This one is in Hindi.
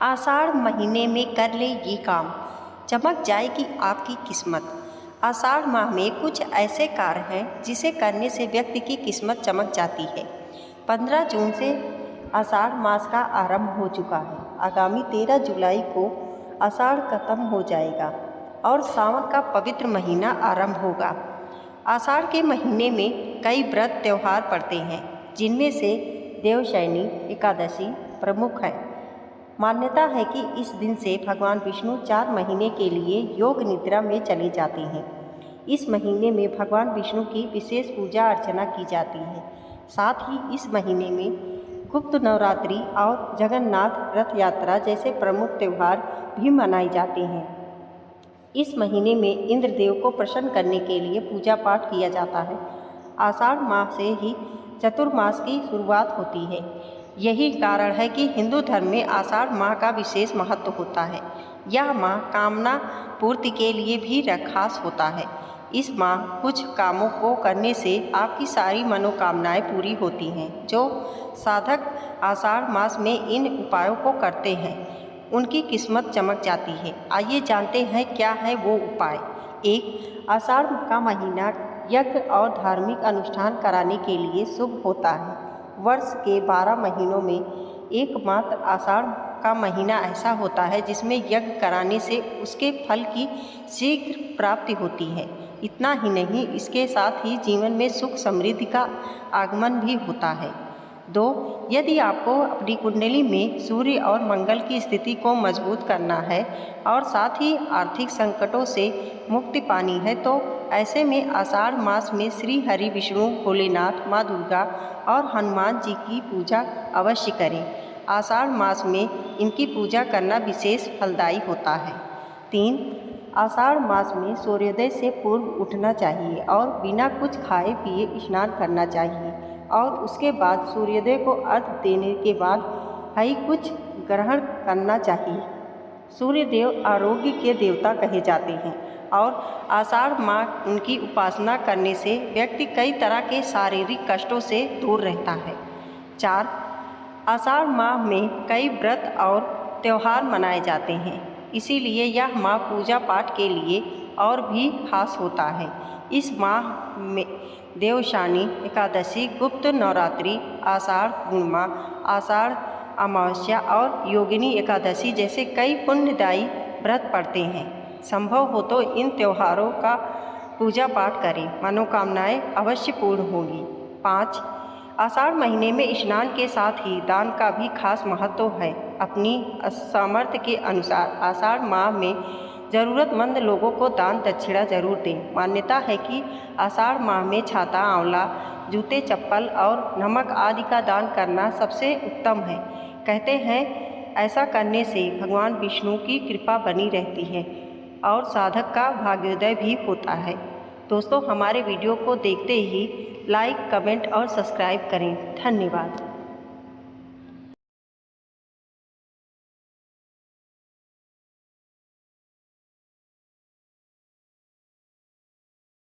आषाढ़ महीने में कर ले ये काम, चमक जाएगी आपकी किस्मत। आषाढ़ माह में कुछ ऐसे कार्य हैं जिसे करने से व्यक्ति की किस्मत चमक जाती है। 15 जून से आषाढ़ मास का आरंभ हो चुका है। आगामी 13 जुलाई को आषाढ़ खत्म हो जाएगा और सावन का पवित्र महीना आरंभ होगा। आषाढ़ के महीने में कई व्रत त्यौहार पड़ते हैं, जिनमें से देवशयनी एकादशी प्रमुख है। मान्यता है कि इस दिन से भगवान विष्णु 4 महीने के लिए योग निद्रा में चले जाते हैं। इस महीने में भगवान विष्णु की विशेष पूजा अर्चना की जाती है। साथ ही इस महीने में गुप्त नवरात्रि और जगन्नाथ रथ यात्रा जैसे प्रमुख त्यौहार भी मनाए जाते हैं। इस महीने में इंद्रदेव को प्रसन्न करने के लिए पूजा पाठ किया जाता है। आषाढ़ माह से ही चतुर्मास की शुरुआत होती है। यही कारण है कि हिंदू धर्म में आषाढ़ माह का विशेष महत्व होता है। यह माह कामना पूर्ति के लिए भी खास होता है। इस माह कुछ कामों को करने से आपकी सारी मनोकामनाएं पूरी होती हैं। जो साधक आषाढ़ मास में इन उपायों को करते हैं, उनकी किस्मत चमक जाती है। आइए जानते हैं क्या है वो उपाय। 1. आषाढ़ का महीना यज्ञ और धार्मिक अनुष्ठान कराने के लिए शुभ होता है। वर्ष के 12 महीनों में एकमात्र आषाढ़ का महीना ऐसा होता है जिसमें यज्ञ कराने से उसके फल की शीघ्र प्राप्ति होती है। इतना ही नहीं, इसके साथ ही जीवन में सुख समृद्धि का आगमन भी होता है। 2. यदि आपको अपनी कुंडली में सूर्य और मंगल की स्थिति को मजबूत करना है और साथ ही आर्थिक संकटों से मुक्ति पानी है, तो ऐसे में आषाढ़ मास में श्री हरि विष्णु भोलेनाथ, माँ दुर्गा और हनुमान जी की पूजा अवश्य करें। आषाढ़ मास में इनकी पूजा करना विशेष फलदायी होता है। 3. आषाढ़ मास में सूर्योदय से पूर्व उठना चाहिए और बिना कुछ खाए पिए स्नान करना चाहिए और उसके बाद सूर्योदय को अर्घ्य देने के बाद ही कुछ ग्रहण करना चाहिए। सूर्यदेव आरोग्य के देवता कहे जाते हैं और आषाढ़ माह उनकी उपासना करने से व्यक्ति कई तरह के शारीरिक कष्टों से दूर रहता है। 4. आषाढ़ माह में कई व्रत और त्यौहार मनाए जाते हैं, इसीलिए यह माह पूजा पाठ के लिए और भी खास होता है। इस माह में देवशयनी एकादशी, गुप्त नवरात्रि, आषाढ़ पूर्णिमा, आषाढ़ अमावस्या और योगिनी एकादशी जैसे कई पुण्यदायी व्रत पड़ते हैं। संभव हो तो इन त्योहारों का पूजा पाठ करें, मनोकामनाएं अवश्य पूर्ण होंगी। 5. आषाढ़ महीने में स्नान के साथ ही दान का भी खास महत्व है। अपनी सामर्थ्य के अनुसार आषाढ़ माह में ज़रूरतमंद लोगों को दान दक्षिणा जरूर दें। मान्यता है कि आषाढ़ माह में छाता, आंवला, जूते, चप्पल और नमक आदि का दान करना सबसे उत्तम है। कहते हैं ऐसा करने से भगवान विष्णु की कृपा बनी रहती है और साधक का भाग्योदय भी होता है। दोस्तों, हमारे वीडियो को देखते ही लाइक, कमेंट और सब्सक्राइब करें। धन्यवाद।